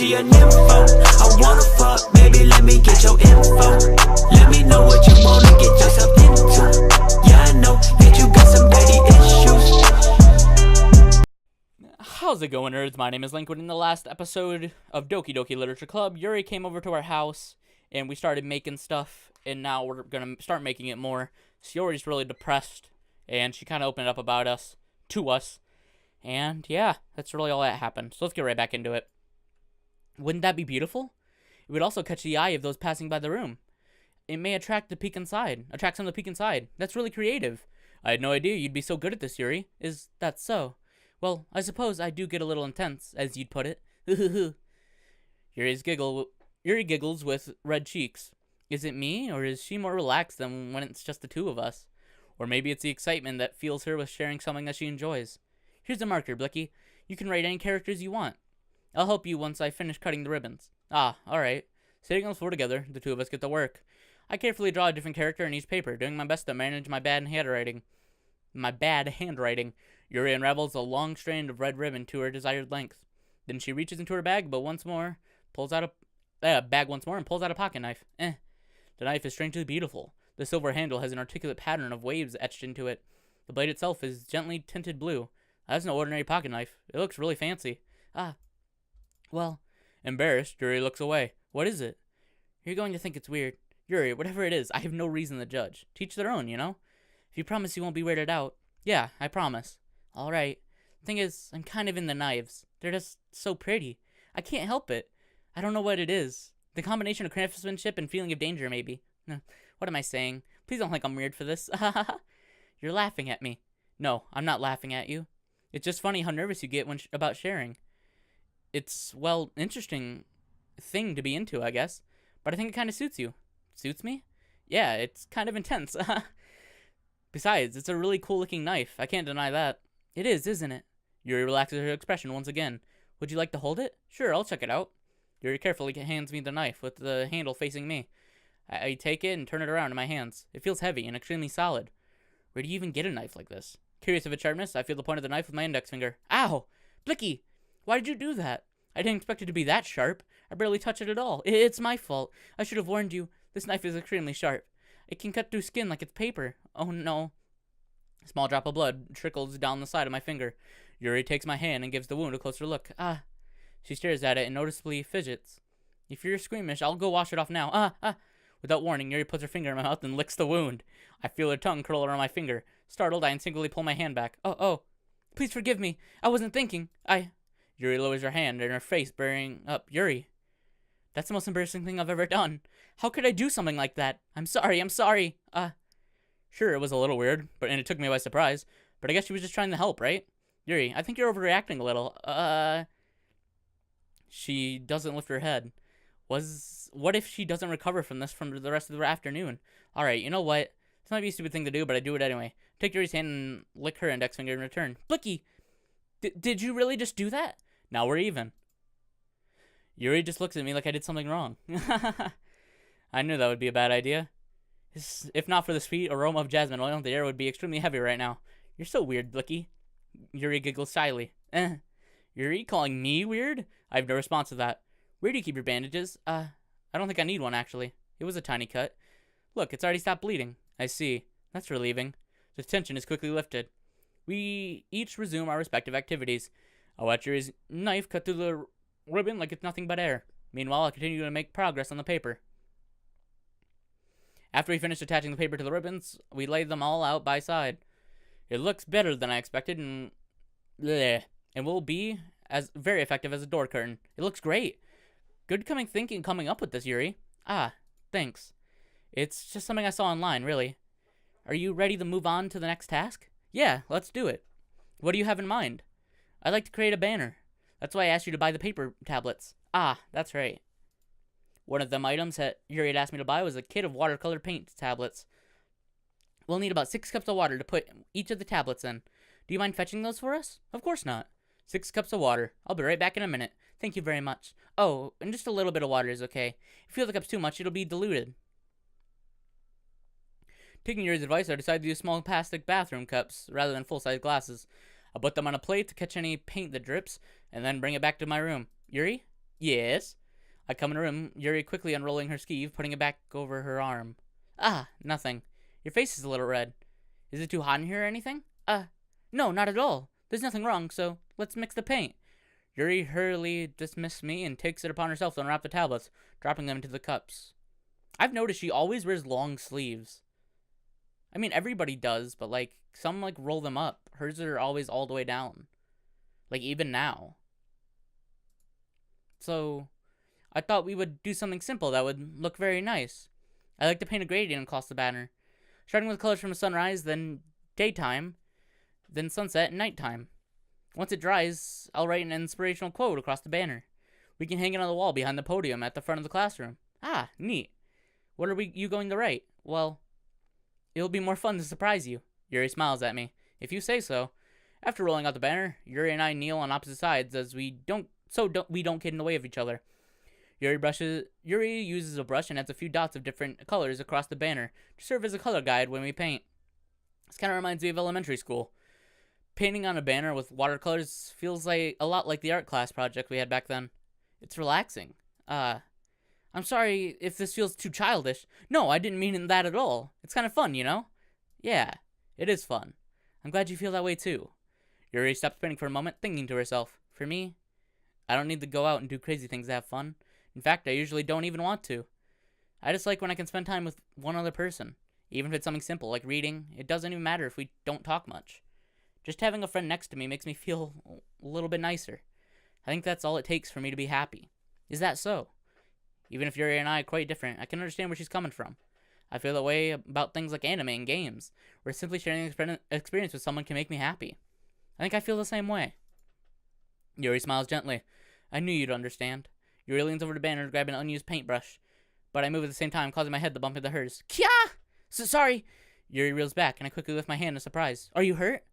she a nympho. I wanna fuck, baby, let me get your info. Let me know what you wanna get yourself into. Yeah, I know that you got some daddy issues. How's it going, nerds? My name is Linkwood. In the last episode of Doki Doki Literature Club, Yuri came over to our house, and we started making stuff, and now we're gonna start making it more. So Yuri's really depressed, and she kind of opened up about us, to us, and yeah, that's really all that happened. So let's get right back into it. Wouldn't that be beautiful? It would also catch the eye of those passing by the room. It may attract some to peek inside. That's really creative. I had no idea you'd be so good at this, Yuri. Is that so? Well, I suppose I do get a little intense, as you'd put it. Yuri giggles with red cheeks. Is it me, or is she more relaxed than when it's just the two of us? Or maybe it's the excitement that fills her with sharing something that she enjoys. Here's a marker, Blicky. You can write any characters you want. I'll help you once I finish cutting the ribbons. Ah, alright. Sitting on the floor together, the two of us get to work. I carefully draw a different character on each paper, doing my best to manage my bad handwriting. Yuri unravels a long strand of red ribbon to her desired length. Then she reaches into her bag, but pulls out a pocket knife. The knife is strangely beautiful. The silver handle has an articulate pattern of waves etched into it. The blade itself is gently tinted blue. That's no ordinary pocket knife. It looks really fancy. Well, embarrassed, Yuri looks away. What is it? You're going to think it's weird. Yuri, whatever it is, I have no reason to judge. Teach their own, you know? If you promise you won't be weirded out. Yeah, I promise. Alright. Thing is, I'm kind of in the knives. They're just so pretty. I can't help it. I don't know what it is. The combination of craftsmanship and feeling of danger, maybe. What am I saying? Please don't think I'm weird for this. You're laughing at me. No, I'm not laughing at you. It's just funny how nervous you get about sharing. It's, well, interesting thing to be into, I guess. But I think it kind of suits you. Suits me? Yeah, it's kind of intense. Besides, it's a really cool-looking knife. I can't deny that. It is, isn't it? Yuri relaxes her expression once again. Would you like to hold it? Sure, I'll check it out. Yuri carefully hands me the knife with the handle facing me. I take it and turn it around in my hands. It feels heavy and extremely solid. Where do you even get a knife like this? Curious of its sharpness, I feel the point of the knife with my index finger. Ow! Blicky! Why did you do that? I didn't expect it to be that sharp. I barely touched it at all. It's my fault. I should have warned you. This knife is extremely sharp. It can cut through skin like it's paper. Oh no. A small drop of blood trickles down the side of my finger. Yuri takes my hand and gives the wound a closer look. She stares at it and noticeably fidgets. If you're squeamish, I'll go wash it off now. Without warning, Yuri puts her finger in my mouth and licks the wound. I feel her tongue curl around my finger. Startled, I instinctively pull my hand back. Oh. Please forgive me. I wasn't thinking. Yuri lowers her hand and her face bearing up. Yuri. That's the most embarrassing thing I've ever done. How could I do something like that? I'm sorry. Sure, it was a little weird, and it took me by surprise. But I guess she was just trying to help, right? Yuri, I think you're overreacting a little. She doesn't lift her head. What if she doesn't recover from this from the rest of the afternoon? Alright, you know what? This might be a stupid thing to do, but I do it anyway. Take Yuri's hand and lick her index finger in return. Blicky! Did you really just do that? Now we're even. Yuri just looks at me like I did something wrong. I knew that would be a bad idea. If not for the sweet aroma of jasmine oil, the air would be extremely heavy right now. You're so weird, Blicky. Yuri giggles shyly. Yuri calling me weird? I have no response to that. Where do you keep your bandages? I don't think I need one, actually. It was a tiny cut. Look, it's already stopped bleeding. I see. That's relieving. The tension is quickly lifted. We each resume our respective activities. I watch Yuri's knife cut through the ribbon like it's nothing but air. Meanwhile, I continue to make progress on the paper. After we finish attaching the paper to the ribbons, we lay them all out by side. It looks better than I expected and will be as very effective as a door curtain. It looks great. Good thinking coming up with this, Yuri. Thanks. It's just something I saw online, really. Are you ready to move on to the next task? Yeah, let's do it. What do you have in mind? I'd like to create a banner. That's why I asked you to buy the paper tablets. That's right. One of them items that Yuri had asked me to buy was a kit of watercolor paint tablets. We'll need about 6 cups of water to put each of the tablets in. Do you mind fetching those for us? Of course not. 6 cups of water. I'll be right back in a minute. Thank you very much. Oh, and just a little bit of water is okay. If you feel the cup's too much, it'll be diluted. Taking Yuri's advice, I decided to use small plastic bathroom cups rather than full-size glasses. I put them on a plate to catch any paint that drips, and then bring it back to my room. Yuri? Yes. I come in the room, Yuri quickly unrolling her sleeve, putting it back over her arm. Ah, nothing. Your face is a little red. Is it too hot in here or anything? No, not at all. There's nothing wrong, so let's mix the paint. Yuri hurriedly dismisses me and takes it upon herself to unwrap the tablets, dropping them into the cups. I've noticed she always wears long sleeves. I mean, everybody does, but, like, some, like, roll them up. Hers are always all the way down. Like, even now. So, I thought we would do something simple that would look very nice. I like to paint a gradient across the banner, starting with colors from the sunrise, then daytime, then sunset and nighttime. Once it dries, I'll write an inspirational quote across the banner. We can hang it on the wall behind the podium at the front of the classroom. Ah, neat. What are you going to write? Well, it'll be more fun to surprise you. Yuri smiles at me. If you say so. After rolling out the banner, Yuri and I kneel on opposite sides as we don't get in the way of each other. Yuri uses a brush and adds a few dots of different colors across the banner to serve as a color guide when we paint. This kind of reminds me of elementary school. Painting on a banner with watercolors feels like a lot like the art class project we had back then. It's relaxing. I'm sorry if this feels too childish. No, I didn't mean that at all. It's kind of fun, you know? Yeah, it is fun. I'm glad you feel that way too. Yuri stops painting for a moment, thinking to herself. For me, I don't need to go out and do crazy things to have fun. In fact, I usually don't even want to. I just like when I can spend time with one other person. Even if it's something simple, like reading, it doesn't even matter if we don't talk much. Just having a friend next to me makes me feel a little bit nicer. I think that's all it takes for me to be happy. Is that so? Even if Yuri and I are quite different, I can understand where she's coming from. I feel that way about things like anime and games, where simply sharing an experience with someone can make me happy. I think I feel the same way. Yuri smiles gently. I knew you'd understand. Yuri leans over the banner to grab an unused paintbrush, but I move at the same time, causing my head to bump into hers. Kya! Sorry! Yuri reels back, and I quickly lift my hand in surprise. Are you hurt?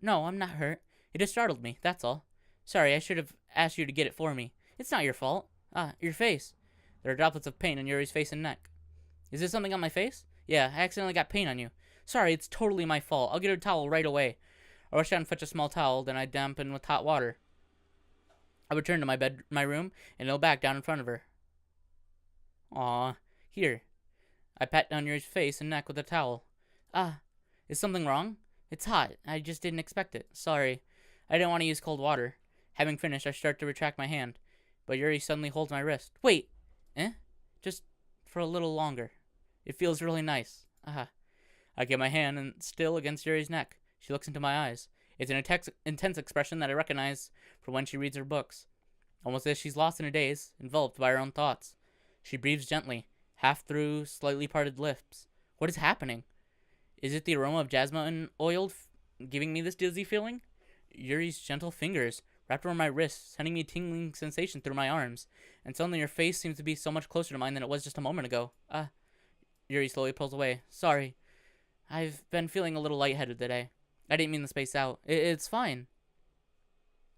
No, I'm not hurt. It just startled me, that's all. Sorry, I should have asked you to get it for me. It's not your fault. Your face. There are droplets of paint on Yuri's face and neck. Is there something on my face? Yeah, I accidentally got paint on you. Sorry, it's totally my fault. I'll get a towel right away. I rush out and fetch a small towel, then I dampen with hot water. I return to my room, and kneel back down in front of her. Aw, here. I pat down Yuri's face and neck with a towel. Is something wrong? It's hot. I just didn't expect it. Sorry. I didn't want to use cold water. Having finished, I start to retract my hand, but Yuri suddenly holds my wrist. Wait! Just for a little longer. It feels really nice. I get my hand and still against Yuri's neck. She looks into my eyes. It's an intense expression that I recognize from when she reads her books. Almost as she's lost in a daze, enveloped by her own thoughts. She breathes gently, half through slightly parted lips. What is happening? Is it the aroma of jasmine oil giving me this dizzy feeling? Yuri's gentle fingers wrapped around my wrist, sending me a tingling sensation through my arms, and suddenly her face seems to be so much closer to mine than it was just a moment ago. Yuri slowly pulls away. Sorry. I've been feeling a little lightheaded today. I didn't mean to space out. It's fine.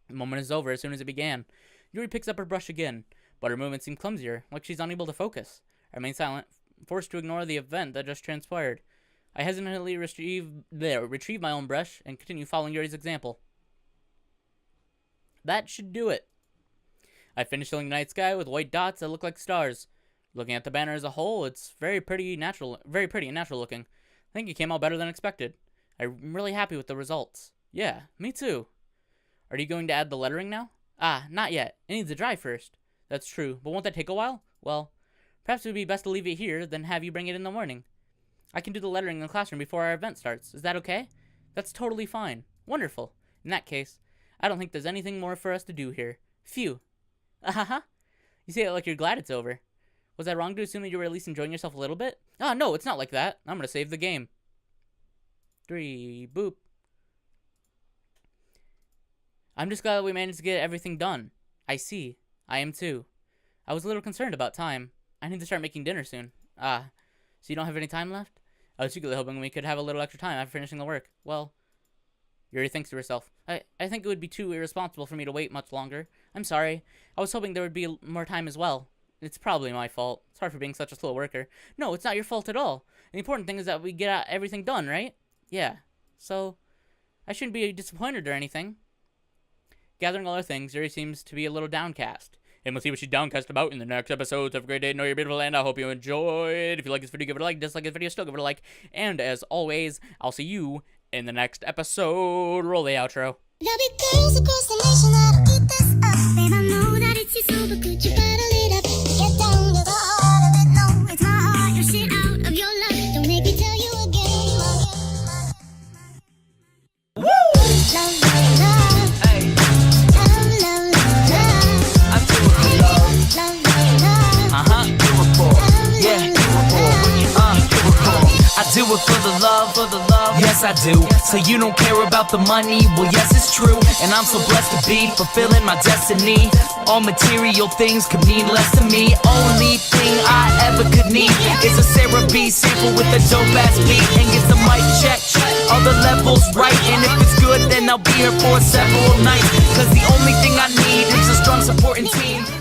The moment is over as soon as it began. Yuri picks up her brush again, but her movements seem clumsier, like she's unable to focus. I remain silent, forced to ignore the event that just transpired. I hesitantly retrieve my own brush and continue following Yuri's example. That should do it. I finished filling the night sky with white dots that look like stars. Looking at the banner as a whole, it's very pretty and natural looking. I think it came out better than expected. I'm really happy with the results. Yeah, me too. Are you going to add the lettering now? Not yet. It needs to dry first. That's true, but won't that take a while? Well, perhaps it would be best to leave it here than have you bring it in the morning. I can do the lettering in the classroom before our event starts. Is that okay? That's totally fine. Wonderful. In that case, I don't think there's anything more for us to do here. Phew. You say it like you're glad it's over. Was I wrong to assume that you were at least enjoying yourself a little bit? No, it's not like that. I'm gonna save the game. 3, boop. I'm just glad that we managed to get everything done. I see. I am too. I was a little concerned about time. I need to start making dinner soon. So you don't have any time left? I was secretly hoping we could have a little extra time after finishing the work. Well, Yuri thinks to herself. I think it would be too irresponsible for me to wait much longer. I'm sorry. I was hoping there would be more time as well. It's probably my fault. Sorry for being such a slow worker. No, it's not your fault at all. The important thing is that we get everything done, right? Yeah. So, I shouldn't be disappointed or anything. Gathering all her things, Yuri seems to be a little downcast. And we'll see what she's downcast about in the next episodes. Have a great day. Know you're beautiful, and I hope you enjoyed. If you like this video, give it a like. Dislike this video, still give it a like. And as always, I'll see you in the next episode. Roll the outro. There'll be girls across the nation that'll eat this up. Babe, I know that it's your soul, but could you bottle it up? Get down to the heart of it. No, it's my heart. Your shit out of your love. Don't make me tell you again. Woo! Love, love, love. Hey. Love, love, love, love. I do it for love. Love, love, love. Do it for. Yeah, do it for. Do it for. I do it for the love, yes I do. So you don't care about the money, well yes it's true. And I'm so blessed to be fulfilling my destiny. All material things could mean less to me. Only thing I ever could need is a Sarah B sample with a dope ass beat. And get the mic check, all the levels right. And if it's good then I'll be here for several nights. Cause the only thing I need is a strong supporting team.